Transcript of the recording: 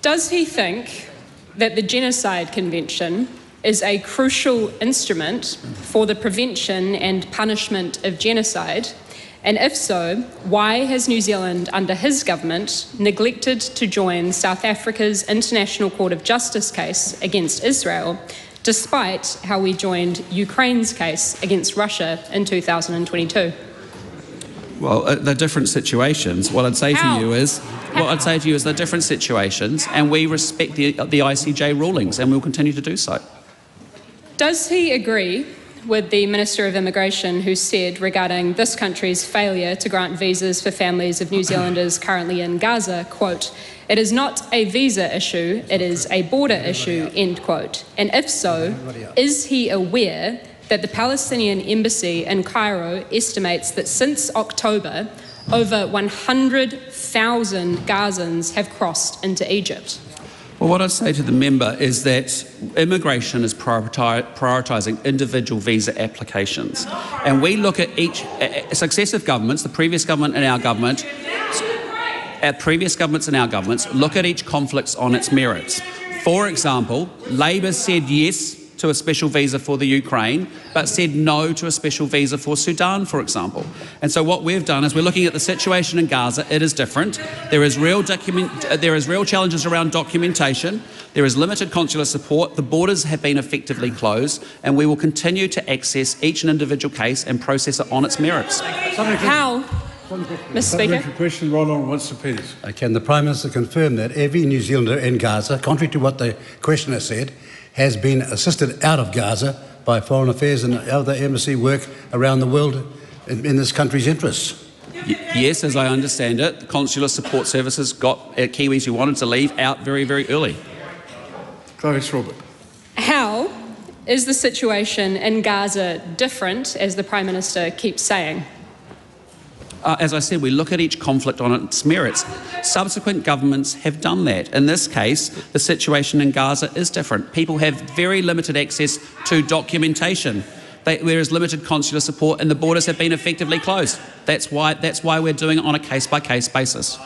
Does he think that the Genocide Convention is a crucial instrument for the prevention and punishment of genocide? And if so, why has New Zealand, under his government, neglected to join South Africa's International Court of Justice case against Israel, despite how we joined Ukraine's case against Russia in 2022? Well, they're different situations. What I'd say to you is they're different situations, and we respect the ICJ rulings, and we'll continue to do so. Does he agree with the Minister of Immigration, who said regarding this country's failure to grant visas for families of New Zealanders currently in Gaza, quote, "It is not a visa issue, it is a border issue," end quote. And if so, is he aware that the Palestinian embassy in Cairo estimates that since October, over 100,000 Gazans have crossed into Egypt? Well, what I'd say to the member is that immigration is prioritising individual visa applications. And we look at each successive governments, the previous government and our government, look at each conflict on its merits. For example, Labor said yes to a special visa for the Ukraine, but said no to a special visa for Sudan, for example. And so what we've done is we're looking at the situation in Gaza. It is different. There is real challenges around documentation. There is limited consular support. The borders have been effectively closed, and we will continue to access each and individual case and process it on its merits. How? Mr. Speaker. Question, Ronald Winston Peters. Can the Prime Minister confirm that every New Zealander in Gaza, contrary to what the questioner said, has been assisted out of Gaza by Foreign Affairs and other embassy work around the world in this country's interests? Yes, as I understand it, the consular support services got Kiwis who wanted to leave out very, very early. Chlöe Swarbrick. How is the situation in Gaza different, as the Prime Minister keeps saying? As I said, we look at each conflict on its merits. Subsequent governments have done that. In this case, the situation in Gaza is different. People have very limited access to documentation. There is limited consular support, and the borders have been effectively closed. That's why we're doing it on a case-by-case basis.